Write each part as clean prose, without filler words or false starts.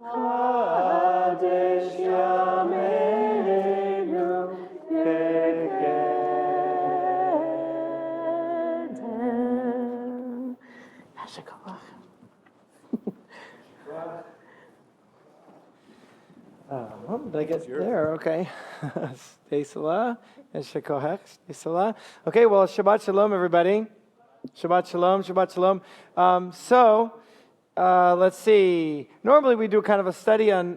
Kadesh Yameinu Kedem. Did I get there? Okay. Stay Salah. And Shekohech. Stay Salah. Okay, well, Shabbat Shalom, everybody. Shabbat Shalom. Shabbat Shalom. Let's see. Normally we do kind of a study on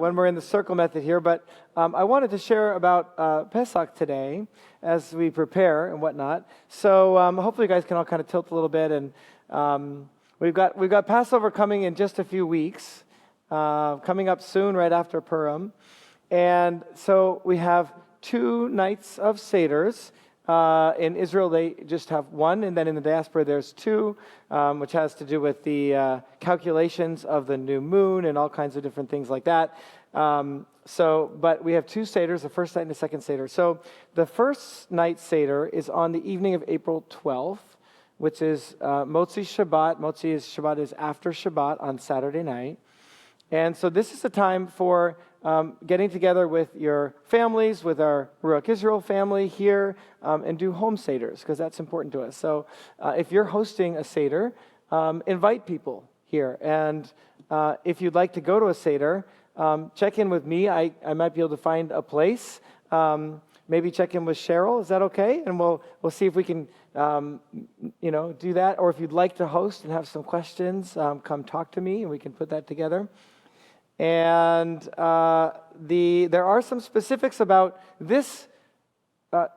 when we're in the circle method here, but I wanted to share about Pesach today as we prepare and whatnot. So hopefully you guys can all kind of tilt a little bit. And we've got Passover coming in just a few weeks. Coming up soon, right after Purim. And so we have 2 nights of Seders. In Israel, they just have 1, and then in the diaspora, there's 2, which has to do with the calculations of the new moon and all kinds of different things like that. But we have 2 Seders, the first night and the second Seder. So the first night Seder is on the evening of April 12th, which is Motzi Shabbat. Shabbat is after Shabbat on Saturday night. And so this is a time for getting together with your families, with our Ruach Israel family here, and do home Seders, because that's important to us. So if you're hosting a Seder, invite people here. And if you'd like to go to a Seder, check in with me. I might be able to find a place. Maybe check in with Cheryl. Is that okay? And we'll see if we can do that. Or if you'd like to host and have some questions, come talk to me, and we can put that together. And there are some specifics about this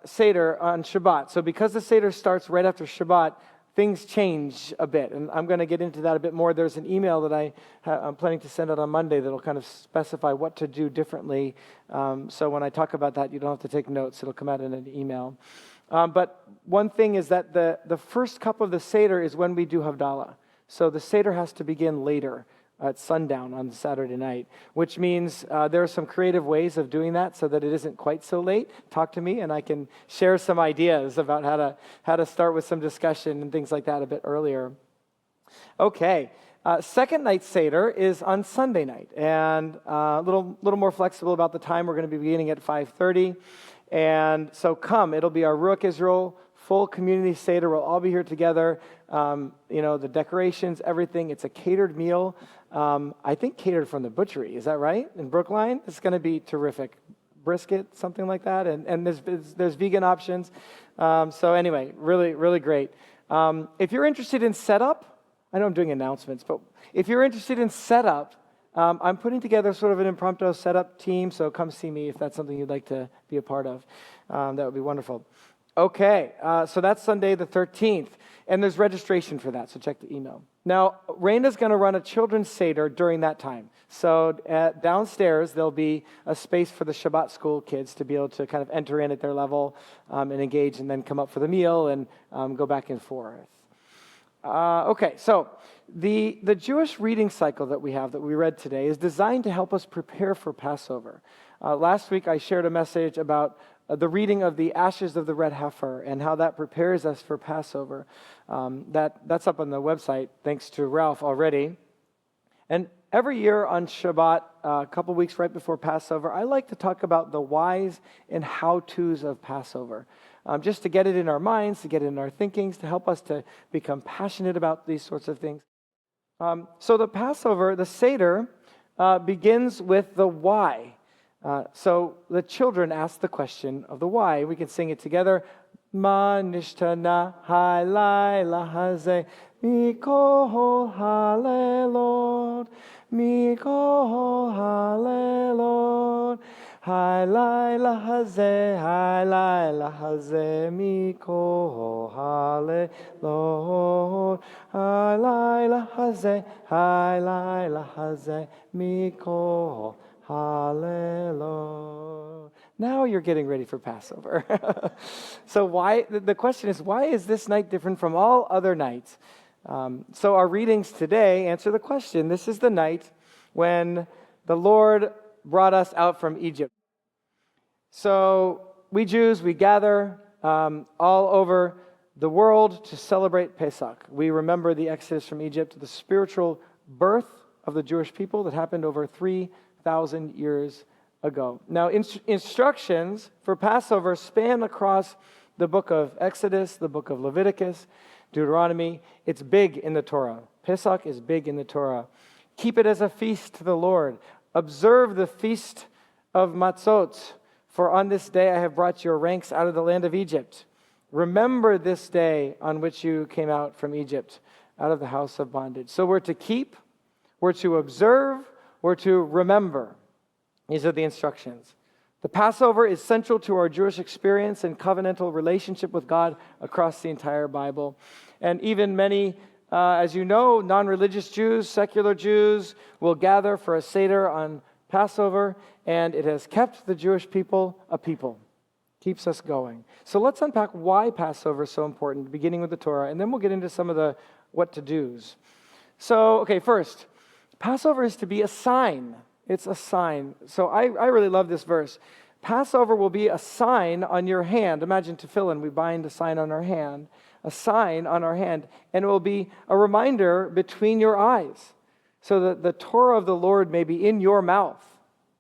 Seder on Shabbat. So because the Seder starts right after Shabbat, things change a bit. And I'm going to get into that a bit more. There's an email that I'm planning to send out on Monday that will kind of specify what to do differently. So when I talk about that, you don't have to take notes. It'll come out in an email. But one thing is that the first cup of the Seder is when we do Havdalah. So the Seder has to begin later, at sundown on Saturday night, which means there are some creative ways of doing that so that it isn't quite so late. Talk to me, and I can share some ideas about how to start with some discussion and things like that a bit earlier. Okay, second night Seder is on Sunday night, and a little more flexible about the time. We're going to be beginning at 5:30, and so come. It'll be our Ruach Israel full community Seder. We'll all be here together. The decorations, everything. It's a catered meal. I think catered from the butchery. Is that right? In Brookline? It's going to be terrific. Brisket, something like that. And there's vegan options. So anyway, really, really great. If you're interested in setup, I know I'm doing announcements, but if you're interested in setup, I'm putting together sort of an impromptu setup team. So come see me if that's something you'd like to be a part of. That would be wonderful. Okay, so that's Sunday the 13th, and there's registration for that, so check the email. Now, Raina's going to run a children's Seder during that time. So downstairs, there'll be a space for the Shabbat school kids to be able to kind of enter in at their level and engage, and then come up for the meal and go back and forth. Okay, so the Jewish reading cycle that we read today is designed to help us prepare for Passover. Last week, I shared a message about the reading of the ashes of the red heifer and how that prepares us for Passover. That's up on the website, thanks to Ralph already. And every year on Shabbat, a couple weeks right before Passover, I like to talk about the whys and how-tos of Passover, just to get it in our minds, to get it in our thinkings, to help us to become passionate about these sorts of things. So the Passover, the Seder, begins with the why. So the children ask the question of the why. We can sing it together. Ma nishtana halayla hazeh mikol halelot mikol halelot halayla hazeh mikol halelot halayla hazeh mikol Hallelujah. Now you're getting ready for Passover. So the question is, why is this night different from all other nights? So our readings today answer the question. This is the night when the Lord brought us out from Egypt. So we Jews, we gather all over the world to celebrate Pesach. We remember the Exodus from Egypt, the spiritual birth of the Jewish people that happened over 3,000 years ago. Now, instructions for Passover span across the book of Exodus, the book of Leviticus, Deuteronomy. It's big in the Torah. Pesach is big in the Torah. Keep it as a feast to the Lord. Observe the feast of matzot, for on this day I have brought your ranks out of the land of Egypt. Remember this day on which you came out from Egypt, out of the house of bondage. So we're to keep, we're to observe, we're to remember. These are the instructions. The Passover is central to our Jewish experience and covenantal relationship with God across the entire Bible. And even many, as you know, non-religious Jews, secular Jews, will gather for a Seder on Passover, and it has kept the Jewish people a people. Keeps us going. So let's unpack why Passover is so important, beginning with the Torah, and then we'll get into some of the what-to-dos. So, okay, first, Passover is to be a sign. It's a sign. So I really love this verse. Passover will be a sign on your hand. Imagine tefillin, we bind a sign on our hand, a sign on our hand, and it will be a reminder between your eyes, so that the Torah of the Lord may be in your mouth.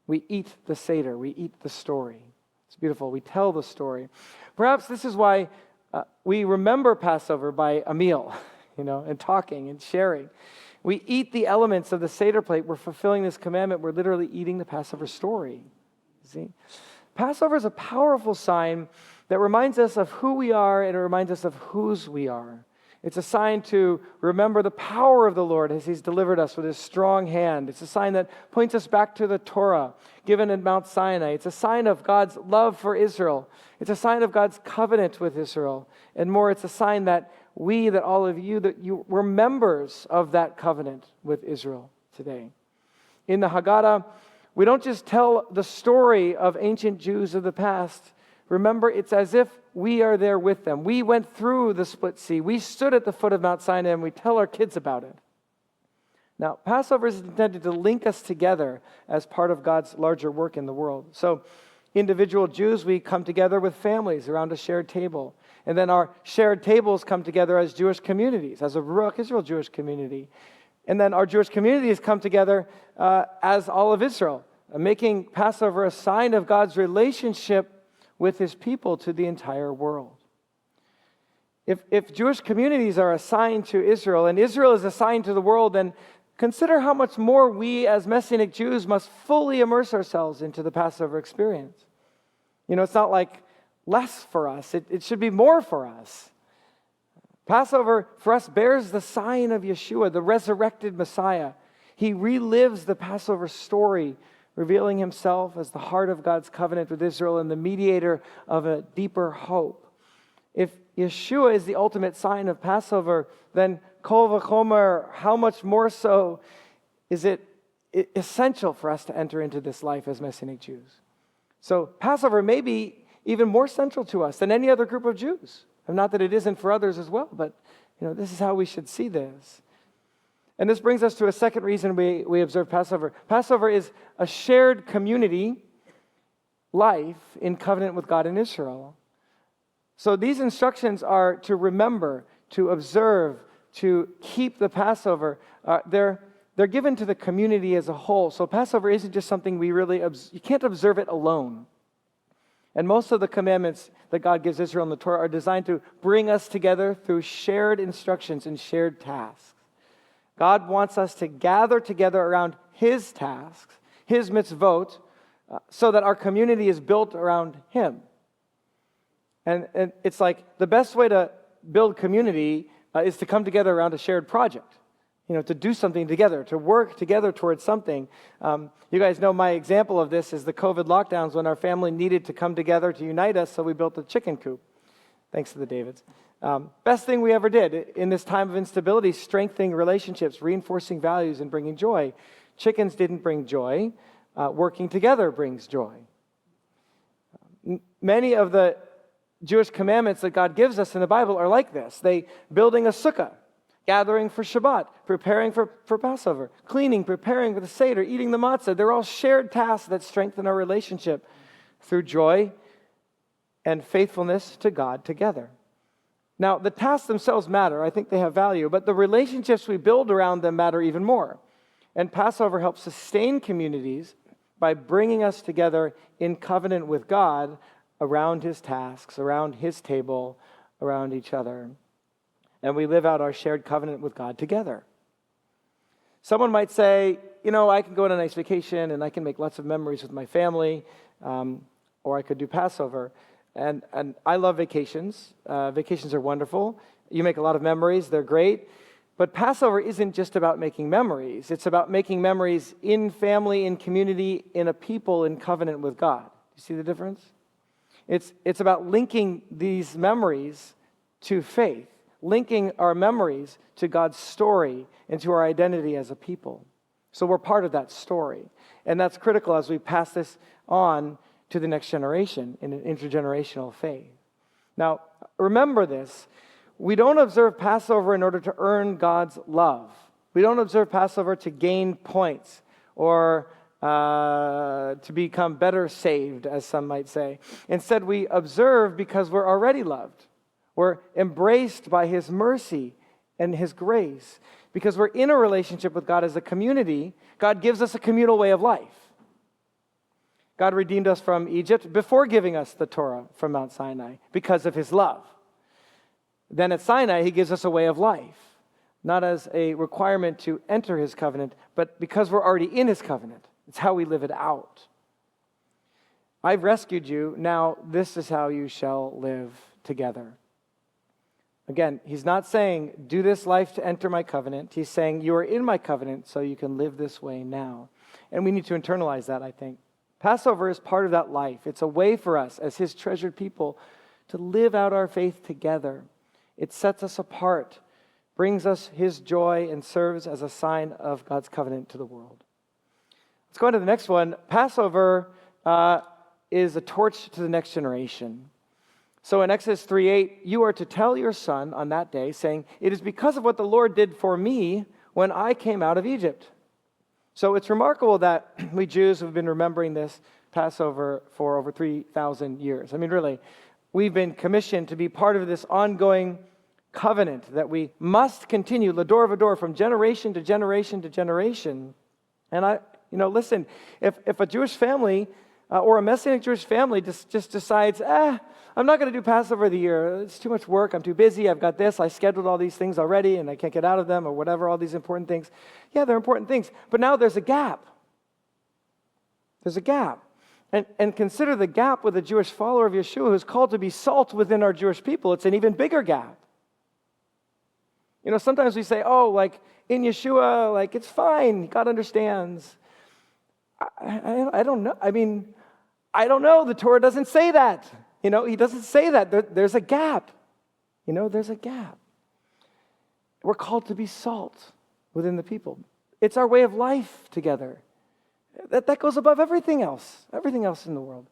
We eat the Seder, we eat the story. It's beautiful. We tell the story. Perhaps this is why we remember Passover by a meal, and talking and sharing. We eat the elements of the Seder plate. We're fulfilling this commandment. We're literally eating the Passover story. See? Passover is a powerful sign that reminds us of who we are and it reminds us of whose we are. It's a sign to remember the power of the Lord as He's delivered us with His strong hand. It's a sign that points us back to the Torah given at Mount Sinai. It's a sign of God's love for Israel. It's a sign of God's covenant with Israel. And more, it's a sign that all of you, that you were members of that covenant with Israel today. In the Haggadah, we don't just tell the story of ancient Jews of the past. Remember, it's as if we are there with them. We went through the split sea. We stood at the foot of Mount Sinai and we tell our kids about it. Now, Passover is intended to link us together as part of God's larger work in the world. So, individual Jews, we come together with families around a shared table. And then our shared tables come together as Jewish communities, as a Ruach Israel Jewish community. And then our Jewish communities come together as all of Israel, making Passover a sign of God's relationship with His people to the entire world. If Jewish communities are assigned to Israel and Israel is assigned to the world, then consider how much more we as Messianic Jews must fully immerse ourselves into the Passover experience. It's not like less for us. It should be more for us. Passover, for us, bears the sign of Yeshua, the resurrected Messiah. He relives the Passover story, revealing Himself as the heart of God's covenant with Israel and the mediator of a deeper hope. If Yeshua is the ultimate sign of Passover, then Kol v'chomer, how much more so is it essential for us to enter into this life as Messianic Jews? So Passover may be even more central to us than any other group of Jews. And not that it isn't for others as well, but this is how we should see this. And this brings us to a second reason we observe Passover. Passover is a shared community life in covenant with God and Israel. So these instructions are to remember, to observe, to keep the Passover. They're given to the community as a whole. So Passover isn't just something you can't observe it alone. And most of the commandments that God gives Israel in the Torah are designed to bring us together through shared instructions and shared tasks. God wants us to gather together around His tasks, His mitzvot, so that our community is built around Him. And it's like the best way to build community is to come together around a shared project. To do something together, to work together towards something. You guys know my example of this is the COVID lockdowns when our family needed to come together to unite us, so we built a chicken coop. Thanks to the Davids. Best thing we ever did in this time of instability, strengthening relationships, reinforcing values, and bringing joy. Chickens didn't bring joy. Working together brings joy. Many of the Jewish commandments that God gives us in the Bible are like this. Building a sukkah, gathering for Shabbat, preparing for Passover, cleaning, preparing for the Seder, eating the matzah. They're all shared tasks that strengthen our relationship through joy and faithfulness to God together. Now, the tasks themselves matter. I think they have value, but the relationships we build around them matter even more. And Passover helps sustain communities by bringing us together in covenant with God around his tasks, around his table, around each other. And we live out our shared covenant with God together. Someone might say, I can go on a nice vacation and I can make lots of memories with my family, or I could do Passover. And I love vacations. Vacations are wonderful. You make a lot of memories. They're great. But Passover isn't just about making memories. It's about making memories in family, in community, in a people in covenant with God. You see the difference? It's about linking these memories to faith, linking our memories to God's story and to our identity as a people. So we're part of that story. And that's critical as we pass this on to the next generation in an intergenerational faith. Now, remember this. We don't observe Passover in order to earn God's love. We don't observe Passover to gain points or to become better saved, as some might say. Instead, we observe because we're already loved. We're embraced by his mercy and his grace. Because we're in a relationship with God as a community, God gives us a communal way of life. God redeemed us from Egypt before giving us the Torah from Mount Sinai because of his love. Then at Sinai, he gives us a way of life, not as a requirement to enter his covenant, but because we're already in his covenant. It's how we live it out. I've rescued you, now this is how you shall live together. Again, he's not saying, do this life to enter my covenant. He's saying, you are in my covenant, so you can live this way now. And we need to internalize that, I think. Passover is part of that life. It's a way for us, as his treasured people, to live out our faith together. It sets us apart, brings us his joy, and serves as a sign of God's covenant to the world. Let's go on to the next one. Passover is a torch to the next generation. So in Exodus 3:8, you are to tell your son on that day, saying, it is because of what the Lord did for me when I came out of Egypt. So it's remarkable that we Jews have been remembering this Passover for over 3,000 years. I mean, really, we've been commissioned to be part of this ongoing covenant that we must continue, lador vador, from generation to generation to generation. And listen, if a Jewish family or a Messianic Jewish family just decides, I'm not going to do Passover the year. It's too much work. I'm too busy. I've got this. I scheduled all these things already, and I can't get out of them or whatever, all these important things. Yeah, they're important things. But now there's a gap. There's a gap. And consider the gap with a Jewish follower of Yeshua who's called to be salt within our Jewish people. It's an even bigger gap. Sometimes we say, in Yeshua, it's fine. God understands. I don't know. I don't know. The Torah doesn't say that. He doesn't say that. There's a gap. There's a gap. We're called to be salt within the people. It's our way of life together. That goes above everything else in the world.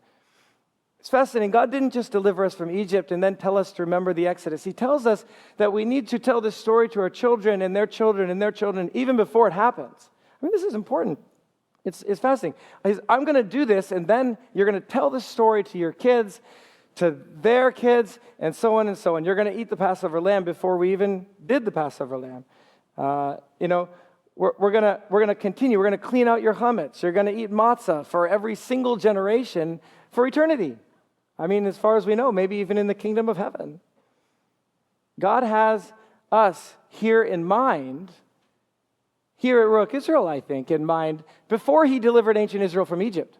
It's fascinating. God didn't just deliver us from Egypt and then tell us to remember the Exodus. He tells us that we need to tell this story to our children and their children and their children even before it happens. This is important. It's fascinating. I'm going to do this, and then you're going to tell this story to your kids, to their kids, and so on and so on. You're going to eat the Passover lamb before we even did the Passover lamb. We're going to continue. We're going to clean out your chametz. You're going to eat matzah for every single generation for eternity. As far as we know, maybe even in the kingdom of heaven. God has us here in mind, here at Ruach Israel, I think, in mind, before he delivered ancient Israel from Egypt.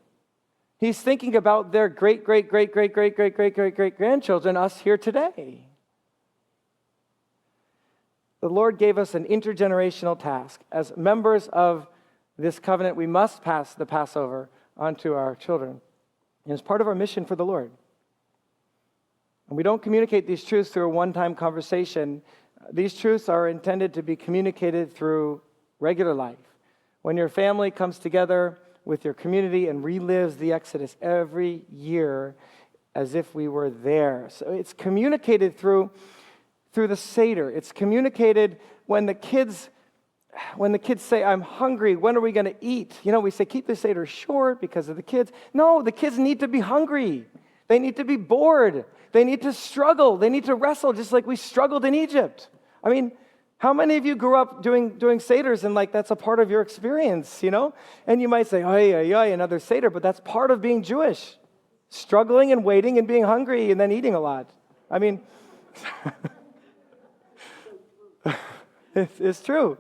He's thinking about their great-great-great-great-great-great-great-great-grandchildren, us here today. The Lord gave us an intergenerational task. As members of this covenant, we must pass the Passover on to our children. And it's part of our mission for the Lord. And we don't communicate these truths through a one-time conversation. These truths are intended to be communicated through regular life. When your family comes together with your community and relives the Exodus every year as if we were there. So it's communicated through the Seder. It's communicated when the kids say, I'm hungry, when are we going to eat? We say, keep the Seder short because of the kids. No, the kids need to be hungry. They need to be bored. They need to struggle. They need to wrestle just like we struggled in Egypt. How many of you grew up doing Seders and like that's a part of your experience, you know? And you might say, another Seder, but that's part of being Jewish. Struggling and waiting and being hungry and then eating a lot. I mean, it's true.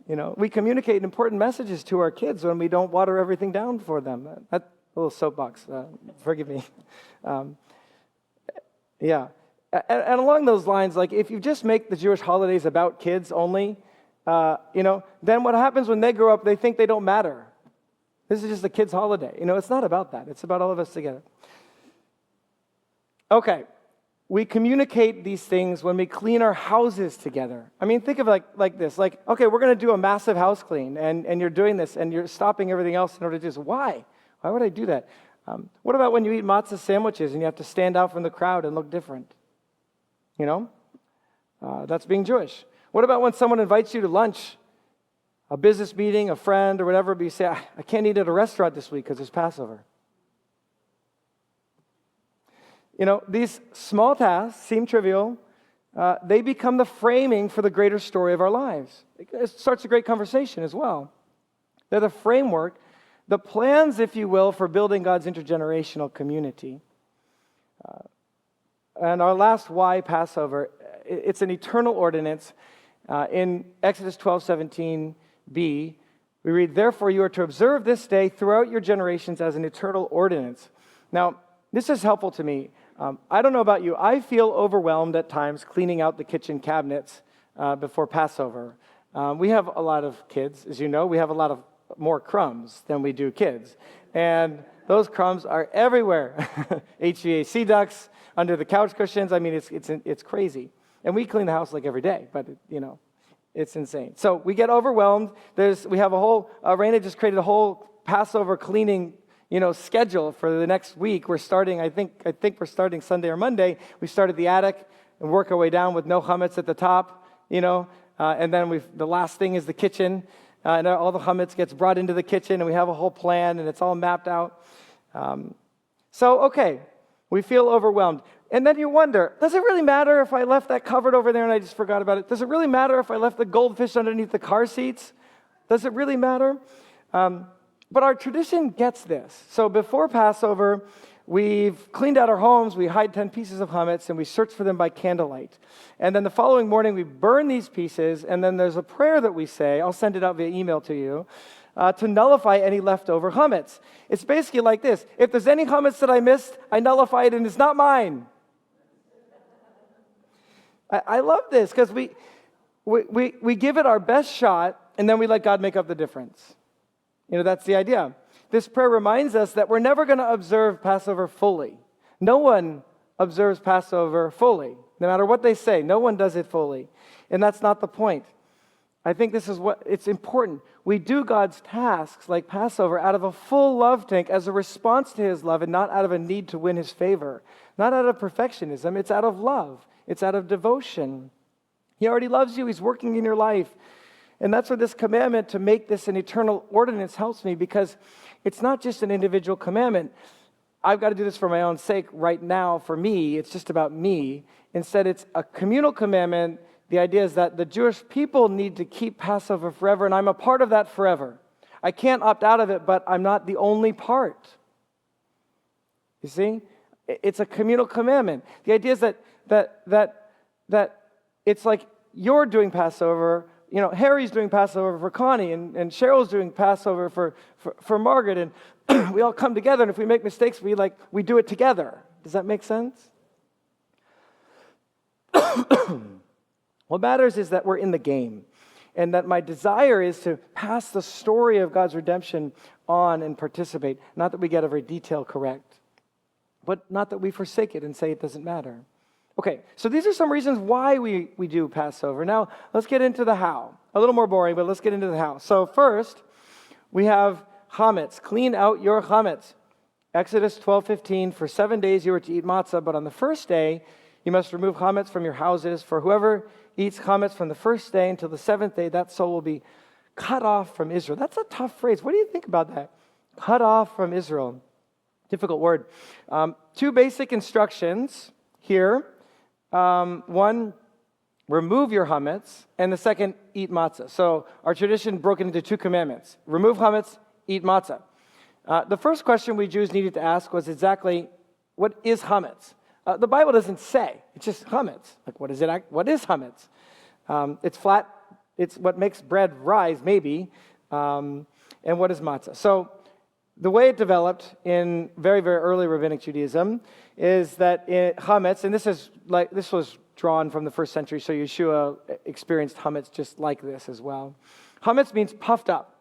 You know, we communicate important messages to our kids when we don't water everything down for them. That's a little soapbox. Forgive me. Yeah. And along those lines, like if you just make the Jewish holidays about kids only, then what happens when they grow up, they think they don't matter. This is just a kid's holiday. You know, it's not about that. It's about all of us together. Okay. We communicate these things when we clean our houses together. I mean, think of it like this. Like, okay, we're going to do a massive house clean, and you're doing this, and you're stopping everything else in order to do this. Why? Why would I do that? What about when you eat matzah sandwiches and you have to stand out from the crowd and look different? You know, that's being Jewish. What about when someone invites you to lunch, a business meeting, a friend, or whatever, but you say, I can't eat at a restaurant this week because it's Passover. You know, these small tasks seem trivial. They become the framing for the greater story of our lives. It starts a great conversation as well. They're the framework, the plans, if you will, for building God's intergenerational community. And our last why Passover, it's an eternal ordinance. In Exodus 12:17b, we read, "Therefore you are to observe this day throughout your generations as an eternal ordinance." Now, this is helpful to me. I don't know about you. I feel overwhelmed at times cleaning out the kitchen cabinets before Passover. We have a lot of kids, as you know. We have a lot of more crumbs than we do kids. And those crumbs are everywhere. HVAC ducts, under the couch cushions. I mean, it's crazy. And we clean the house like every day, but, it's insane. So we get overwhelmed. We have a whole, Raina just created a whole Passover cleaning schedule for the next week. We're starting, I think we're starting Sunday or Monday. We start at the attic and work our way down with no chametz at the top, and then the last thing is the kitchen, and all the chametz gets brought into the kitchen, and we have a whole plan, and it's all mapped out. Okay, we feel overwhelmed. And then you wonder, does it really matter if I left that covered over there and I just forgot about it? Does it really matter if I left the goldfish underneath the car seats? Does it really matter? But our tradition gets this. So before Passover, we've cleaned out our homes, we hide 10 pieces of chametz, and we search for them by candlelight. And then the following morning, we burn these pieces, and then there's a prayer that we say, I'll send it out via email to you, to nullify any leftover chametz. It's basically like this. If there's any chametz that I missed, I nullify it, and it's not mine. I love this, because we give it our best shot, and then we let God make up the difference. That's the idea. This prayer reminds us that we're never going to observe Passover fully. No one observes Passover fully. No matter what they say, no one does it fully. And that's not the point. I think this is it's important. We do God's tasks like Passover out of a full love tank as a response to his love and not out of a need to win his favor. Not out of perfectionism. It's out of love. It's out of devotion. He already loves you. He's working in your life. And that's where this commandment to make this an eternal ordinance helps me, because it's not just an individual commandment. I've got to do this for my own sake right now. For me, it's just about me. Instead, it's a communal commandment. The idea is that the Jewish people need to keep Passover forever, and I'm a part of that forever. I can't opt out of it, but I'm not the only part. You see? It's a communal commandment. The idea is that it's like you're doing Passover. Harry's doing Passover for Connie, and Cheryl's doing Passover for Margaret, and we all come together, and if we make mistakes, we do it together. Does that make sense? What matters is that we're in the game, and that my desire is to pass the story of God's redemption on and participate. Not that we get every detail correct, but not that we forsake it and say it doesn't matter. Okay, so these are some reasons why we do Passover. Now, let's get into the how. A little more boring, but let's get into the how. So first, we have chametz. Clean out your chametz. Exodus 12:15, for 7 days you are to eat matzah, but on the first day you must remove chametz from your houses. For whoever eats chametz from the first day until the seventh day, that soul will be cut off from Israel. That's a tough phrase. What do you think about that? Cut off from Israel. Difficult word. Two basic instructions here. One remove your chametz, and the second, eat matzah. So our tradition broken into two commandments. Remove chametz, eat matzah. The first question we Jews needed to ask was exactly, what is chametz? The Bible doesn't say. It's just chametz. Like, what is it? What is chametz? It's flat. It's what makes bread rise, maybe. And what is matzah? So the way it developed in very, very early rabbinic Judaism is that chametz, and this was drawn from the first century, so Yeshua experienced chametz just like this as well. Chametz means puffed up.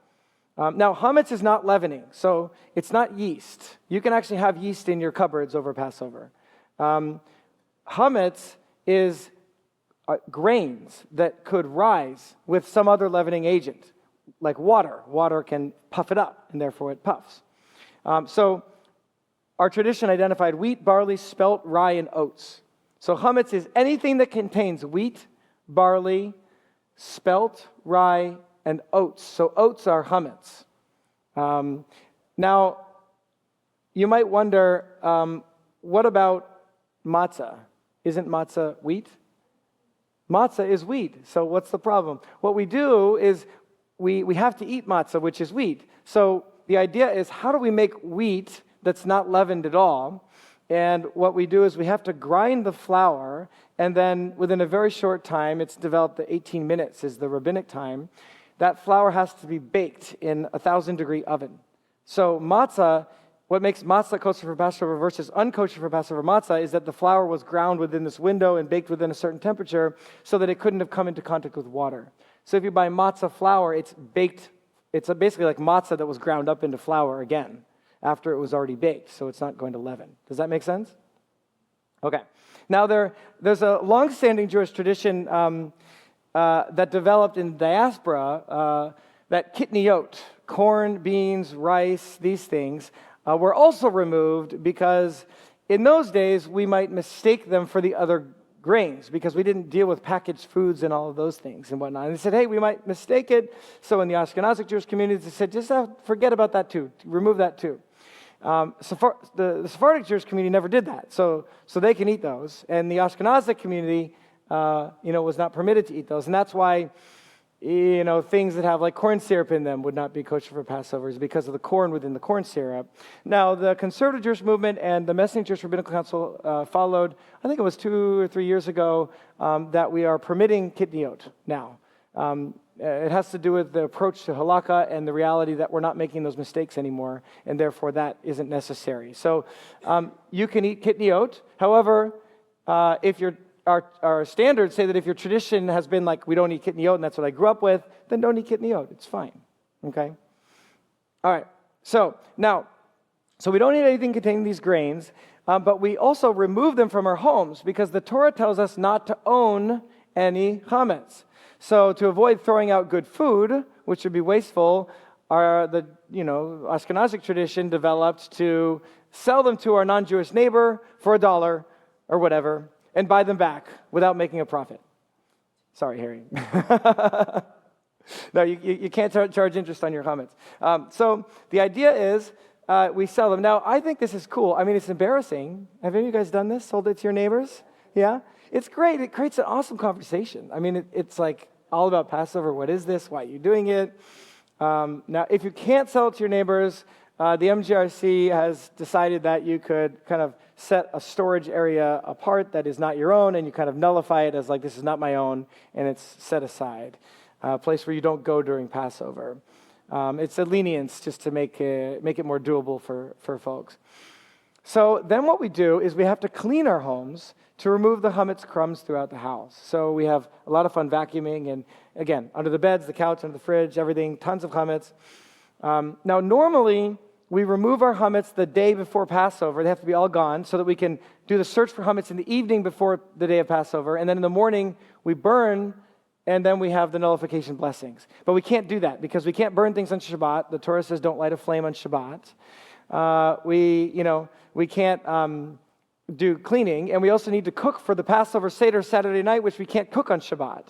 Now, chametz is not leavening, so it's not yeast. You can actually have yeast in your cupboards over Passover. Chametz is grains that could rise with some other leavening agent, like water. Water can puff it up, and therefore it puffs. So our tradition identified wheat, barley, spelt, rye, and oats. So chametz is anything that contains wheat, barley, spelt, rye, and oats. So oats are chametz. Now, you might wonder, what about matzah? Isn't matzah wheat? Matzah is wheat, so what's the problem? What we do is we have to eat matzah, which is wheat. So the idea is, how do we make wheat that's not leavened at all? And what we do is we have to grind the flour, and then within a very short time, it's developed the 18 minutes is the rabbinic time, that flour has to be baked in a 1,000-degree oven. So matzah, what makes matzah kosher for Passover versus unkosher for Passover matzah is that the flour was ground within this window and baked within a certain temperature so that it couldn't have come into contact with water. So if you buy matzah flour, it's baked. It's basically like matzah that was ground up into flour again after it was already baked, so it's not going to leaven. Does that make sense? Okay. Now there's a long-standing Jewish tradition that developed in diaspora that kitniot, corn, beans, rice, these things, were also removed because in those days we might mistake them for the other grains because we didn't deal with packaged foods and all of those things and whatnot. And they said, hey, we might mistake it. So in the Ashkenazic Jewish communities, they said, just forget about that too. Remove that too. The Sephardic Jewish community never did that. So they can eat those. And the Ashkenazic community, was not permitted to eat those. And that's why, things that have like corn syrup in them would not be kosher for Passover is because of the corn within the corn syrup. Now, the conservative Jewish movement and the Messianic Jewish Rabbinical Council followed, I think it was 2 or 3 years ago, that we are permitting kitniot now. It has to do with the approach to halakha and the reality that we're not making those mistakes anymore, and therefore that isn't necessary. So you can eat kitniot. However, if our standards say that if your tradition has been like, we don't eat kitniot, and that's what I grew up with, then don't eat kitniot. It's fine. Okay? All right. So we don't eat anything containing these grains, but we also remove them from our homes because the Torah tells us not to own any chametz. So to avoid throwing out good food, which would be wasteful, the Ashkenazic tradition developed to sell them to our non-Jewish neighbor for $1 or whatever, and buy them back without making a profit. Sorry, Harry. No, you can't charge interest on your chametz. So the idea is we sell them. Now, I think this is cool. I mean, it's embarrassing. Have any of you guys done this? Sold it to your neighbors? Yeah? It's great. It creates an awesome conversation. I mean, it's like all about Passover. What is this? Why are you doing it? Now, if you can't sell it to your neighbors, the MGRC has decided that you could kind of set a storage area apart that is not your own, and you kind of nullify it as like, this is not my own, and it's set aside. A place where you don't go during Passover. It's a lenience just to make it more doable for folks. So then what we do is we have to clean our homes to remove the chametz crumbs throughout the house. So we have a lot of fun vacuuming, and again, under the beds, the couch, under the fridge, everything, tons of chametz. Now, normally, we remove our chametz the day before Passover. They have to be all gone so that we can do the search for chametz in the evening before the day of Passover. And then in the morning, we burn, and then we have the nullification blessings. But we can't do that because we can't burn things on Shabbat. The Torah says don't light a flame on Shabbat. We can't do cleaning, and we also need to cook for the Passover Seders Saturday night, which we can't cook on Shabbat.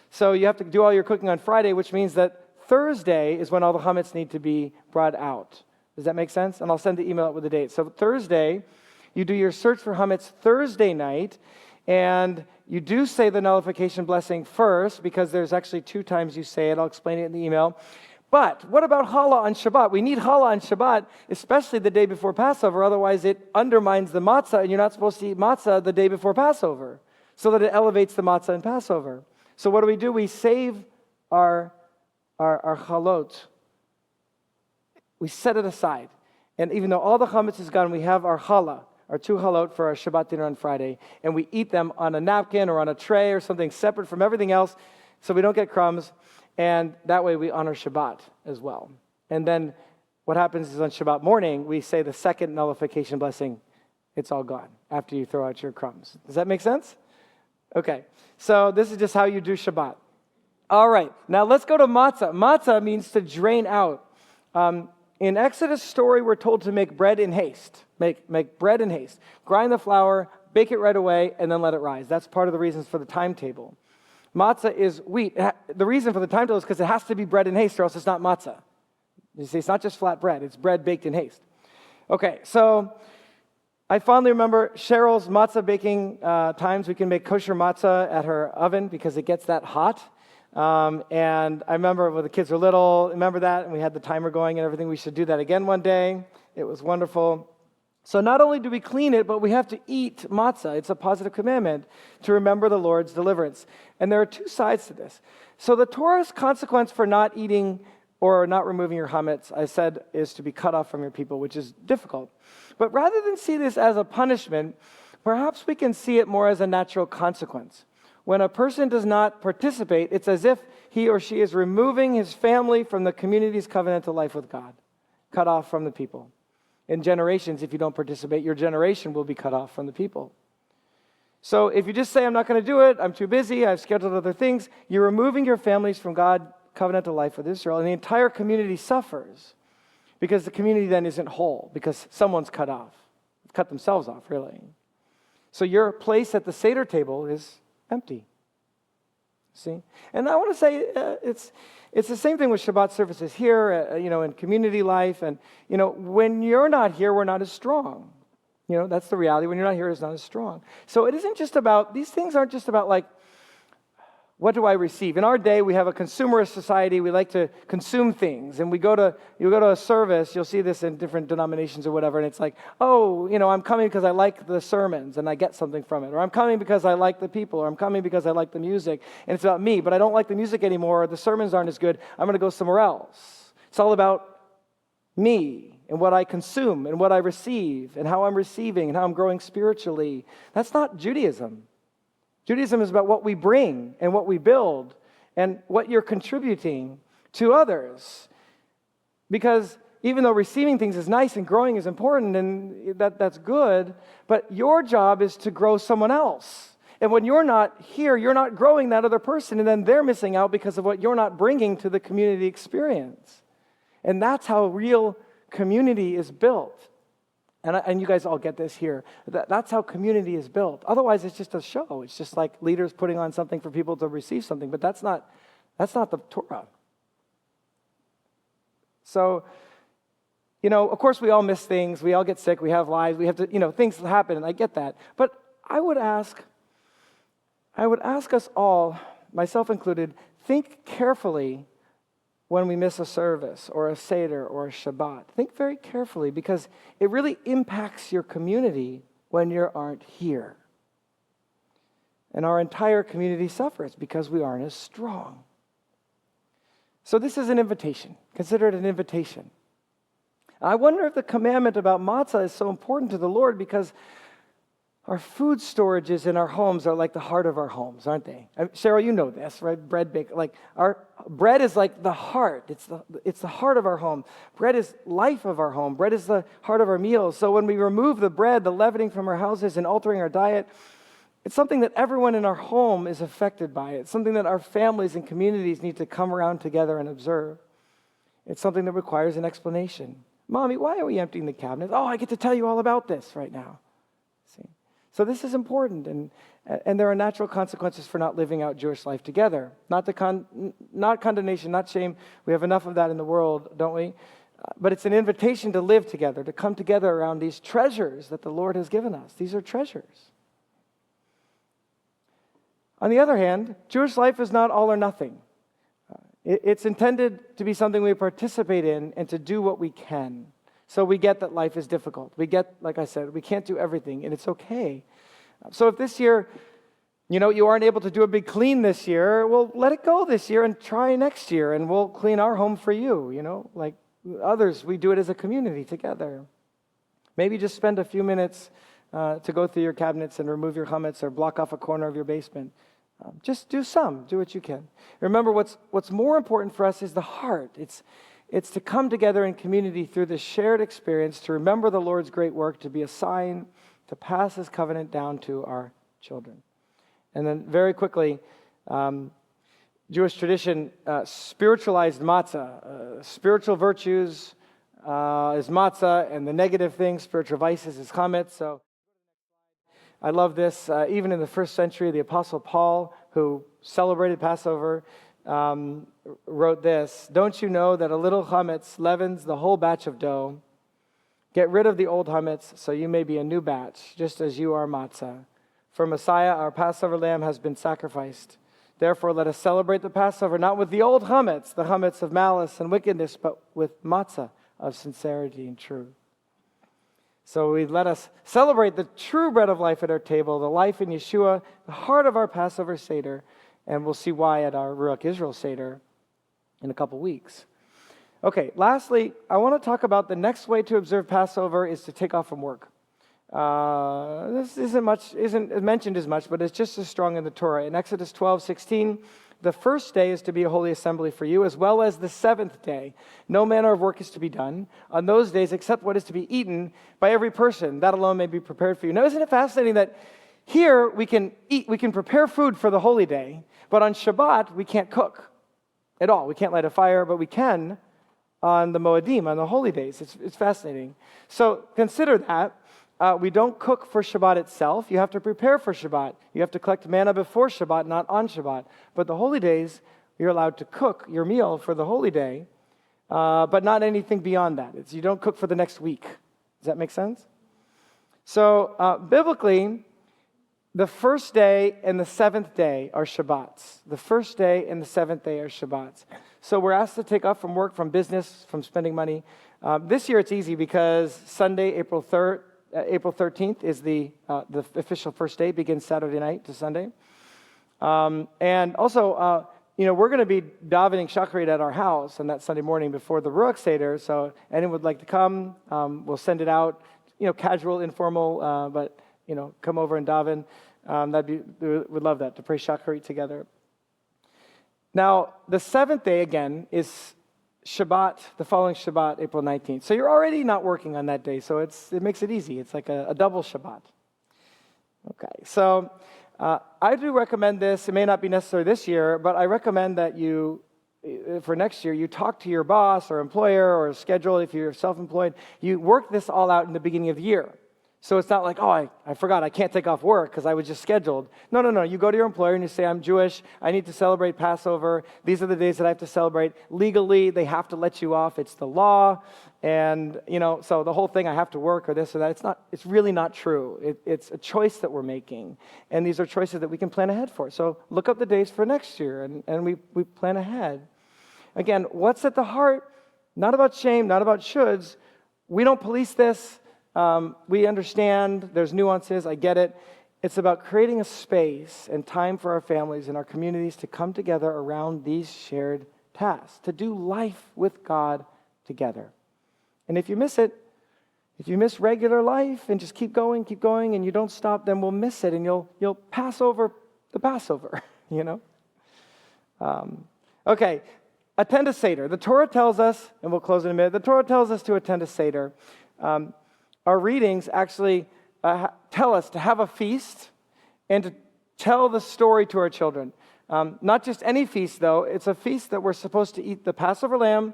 So you have to do all your cooking on Friday, which means that Thursday is when all the chametz need to be brought out. Does that make sense? And I'll send the email out with the date. So Thursday, you do your search for chametz Thursday night, And you do say the nullification blessing first, because there's actually 2 times you say it. I'll explain it in the email. But what about challah on Shabbat? We need challah on Shabbat, especially the day before Passover. Otherwise, it undermines the matzah, and you're not supposed to eat matzah the day before Passover, so that it elevates the matzah in Passover. So what do? We save our chalot. We set it aside. And even though all the chametz is gone, we have our challah, our 2 chalot for our Shabbat dinner on Friday, and we eat them on a napkin or on a tray or something separate from everything else, so we don't get crumbs. And that way we honor Shabbat as well. And then what happens is on Shabbat morning, we say the second nullification blessing. It's all gone after you throw out your crumbs. Does that make sense? Okay. So this is just how you do Shabbat. All right. Now let's go to matzah. Matzah means to drain out. In Exodus story, we're told to make bread in haste. Make bread in haste. Grind the flour, bake it right away, and then let it rise. That's part of the reasons for the timetable. Matzah is wheat. The reason for the timetable is because it has to be bread in haste, or else it's not matzah. You see, it's not just flat bread. It's bread baked in haste. Okay, so I fondly remember Cheryl's matzah baking times. We can make kosher matzah at her oven because it gets that hot. And I remember when the kids were little, remember that? And we had the timer going and everything. We should do that again one day. It was wonderful. So not only do we clean it, but we have to eat matzah. It's a positive commandment to remember the Lord's deliverance. And there are 2 sides to this. So the Torah's consequence for not eating or not removing your chametz, I said, is to be cut off from your people, which is difficult. But rather than see this as a punishment, perhaps we can see it more as a natural consequence. When a person does not participate, it's as if he or she is removing his family from the community's covenantal life with God, cut off from the people. In generations, if you don't participate, your generation will be cut off from the people. So if you just say, I'm not going to do it, I'm too busy, I've scheduled other things, you're removing your families from God's covenantal life with Israel, and the entire community suffers because the community then isn't whole, because someone's cut off, cut themselves off, really. So your place at the Seder table is empty. See? And I want to say it's the same thing with Shabbat services here, in community life. And, when you're not here, we're not as strong. That's the reality. When you're not here, it's not as strong. So it isn't just about, these things aren't just about like, what do I receive? In our day, we have a consumerist society. We like to consume things. And you go to a service, you'll see this in different denominations or whatever, and it's like, I'm coming because I like the sermons and I get something from it. Or I'm coming because I like the people. Or I'm coming because I like the music. And it's about me, but I don't like the music anymore. Or the sermons aren't as good. I'm going to go somewhere else. It's all about me and what I consume and what I receive and how I'm receiving and how I'm growing spiritually. That's not Judaism. Judaism is about what we bring and what we build and what you're contributing to others. Because even though receiving things is nice and growing is important and that's good, but your job is to grow someone else. And when you're not here, you're not growing that other person, and then they're missing out because of what you're not bringing to the community experience. And that's how real community is built. And you guys all get this here. That's how community is built. Otherwise, it's just a show. It's just like leaders putting on something for people to receive something. But that's not the Torah. So, of course, we all miss things. We all get sick. We have lives. We have to, things happen, and I get that. But I would ask us all, myself included, think carefully when we miss a service or a Seder or a Shabbat. Think very carefully, because it really impacts your community when you aren't here. And our entire community suffers because we aren't as strong. So this is an invitation. Consider it an invitation. I wonder if the commandment about matzah is so important to the Lord because our food storages in our homes are like the heart of our homes, aren't they? Cheryl, you know this, right? Bread bake, like our bread is like the heart. It's the heart of our home. Bread is life of our home. Bread is the heart of our meals. So when we remove the bread, the leavening from our houses and altering our diet, it's something that everyone in our home is affected by. It's something that our families and communities need to come around together and observe. It's something that requires an explanation. Mommy, why are we emptying the cabinet? Oh, I get to tell you all about this right now. See? So this is important, and there are natural consequences for not living out Jewish life together. Not condemnation, not shame. We have enough of that in the world, don't we? But it's an invitation to live together, to come together around these treasures that the Lord has given us. These are treasures. On the other hand, Jewish life is not all or nothing. It's intended to be something we participate in and to do what we can. So we get that life is difficult. We get, like I said, we can't do everything, and it's okay. So if this year, you aren't able to do a big clean this year, well, let it go this year and try next year, and we'll clean our home for you, like others. We do it as a community together. Maybe just spend a few minutes to go through your cabinets and remove your chametz or block off a corner of your basement. Just do what you can. Remember, what's more important for us is the heart. It's to come together in community through this shared experience, to remember the Lord's great work, to be a sign, to pass His covenant down to our children. And then very quickly, Jewish tradition spiritualized matzah. Spiritual virtues is matzah, and the negative things, spiritual vices, is chametz. So I love this. Even in the first century, the Apostle Paul, who celebrated Passover, wrote this: "Don't you know that a little chametz leavens the whole batch of dough? Get rid of the old chametz, so you may be a new batch, just as you are matzah. For Messiah, our Passover lamb, has been sacrificed. Therefore, let us celebrate the Passover not with the old chametz, the chametz of malice and wickedness, but with matzah of sincerity and truth." So we let us celebrate the true bread of life at our table, the life in Yeshua, the heart of our Passover Seder, and we'll see why at our Ruach Israel Seder in a couple weeks. Okay, lastly, I want to talk about the next way to observe Passover is to take off from work. This isn't mentioned as much, but it's just as strong in the Torah. In Exodus 12:16, the first day is to be a holy assembly for you, as well as the seventh day. No manner of work is to be done on those days except what is to be eaten by every person. That alone may be prepared for you. Now, isn't it fascinating that here we can prepare food for the holy day, but on Shabbat we can't cook at all. We can't light a fire, but we can on the Moedim, on the holy days. It's fascinating. So consider that. We don't cook for Shabbat itself. You have to prepare for Shabbat. You have to collect manna before Shabbat, not on Shabbat. But the holy days, you're allowed to cook your meal for the holy day, but not anything beyond that. You don't cook for the next week. Does that make sense? So biblically, the first day and the seventh day are Shabbats. The first day and the seventh day are Shabbats. So we're asked to take off from work, from business, from spending money. This year it's easy because Sunday, April 13th is the official first day, begins Saturday night to Sunday. And also, we're going to be davening Shacharit at our house on that Sunday morning before the Ruach Seder. So anyone would like to come, we'll send it out, casual, informal, but, come over and daven. We'd love that, to pray Shacharit together. Now, the seventh day, again, is Shabbat, the following Shabbat, April 19th. So you're already not working on that day, so it makes it easy. It's like a double Shabbat. Okay, so I do recommend this. It may not be necessary this year, but I recommend that for next year, you talk to your boss or employer or schedule, if you're self-employed, you work this all out in the beginning of the year. So it's not like, I forgot, I can't take off work because I was just scheduled. No. You go to your employer and you say, I'm Jewish, I need to celebrate Passover. These are the days that I have to celebrate. Legally, they have to let you off. It's the law. And, so the whole thing, I have to work or this or that. It's really not true. It's a choice that we're making. And these are choices that we can plan ahead for. So look up the days for next year and we plan ahead. Again, what's at the heart? Not about shame, not about shoulds. We don't police this. We understand there's nuances, I get it. It's about creating a space and time for our families and our communities to come together around these shared tasks, to do life with God together. And if you miss it, if you miss regular life and just keep going, and you don't stop, then we'll miss it and you'll pass over the Passover, Okay, attend a Seder. The Torah tells us, and we'll close in a minute, the Torah tells us to attend a Seder. Our readings actually tell us to have a feast and to tell the story to our children. Not just any feast, though. It's a feast that we're supposed to eat the Passover lamb,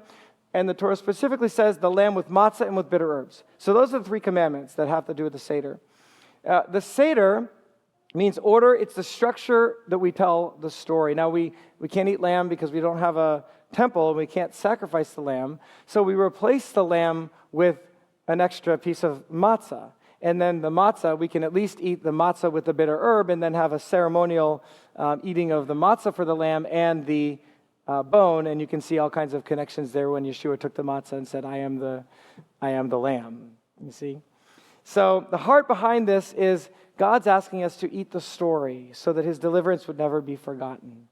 and the Torah specifically says the lamb with matzah and with bitter herbs. So those are the three commandments that have to do with the Seder. The Seder means order. It's the structure that we tell the story. Now, we can't eat lamb because we don't have a temple, and we can't sacrifice the lamb. So we replace the lamb with an extra piece of matzah. And then the matzah, we can at least eat the matzah with the bitter herb and then have a ceremonial eating of the matzah for the lamb and the bone. And you can see all kinds of connections there when Yeshua took the matzah and said, I am the lamb. You see? So the heart behind this is God's asking us to eat the story so that his deliverance would never be forgotten.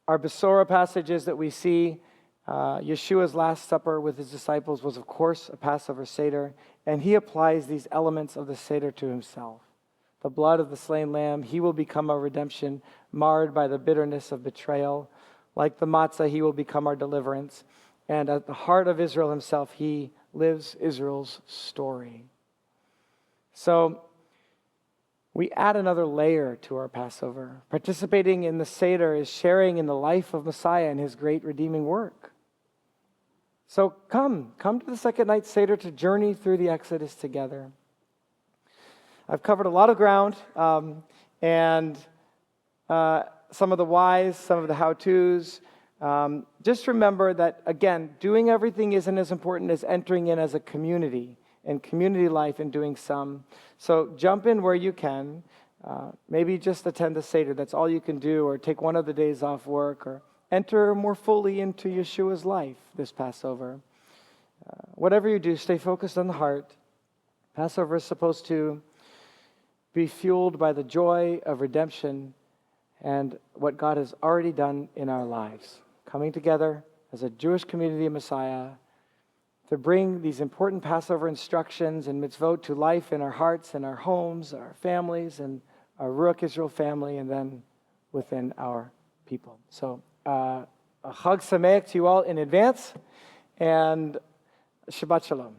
Our Besorah passages that we see, Yeshua's Last Supper with his disciples was, of course, a Passover Seder, and he applies these elements of the Seder to himself. The blood of the slain lamb, he will become our redemption, marred by the bitterness of betrayal. Like the matzah, he will become our deliverance. And at the heart of Israel himself, he lives Israel's story. So we add another layer to our Passover. Participating in the Seder is sharing in the life of Messiah and his great redeeming work. So come to the second night Seder to journey through the Exodus together. I've covered a lot of ground, and some of the whys, some of the how-tos. Just remember that, again, doing everything isn't as important as entering in as a community and community life and doing some. So jump in where you can. Maybe just attend the Seder. That's all you can do, or take one of the days off work, or enter more fully into Yeshua's life this Passover. Whatever you do, stay focused on the heart. Passover is supposed to be fueled by the joy of redemption and what God has already done in our lives. Coming together as a Jewish community of Messiah to bring these important Passover instructions and mitzvot to life in our hearts and our homes, our families, and our Ruach Israel family, and then within our people. So, a Chag Sameach to you all in advance, and Shabbat Shalom.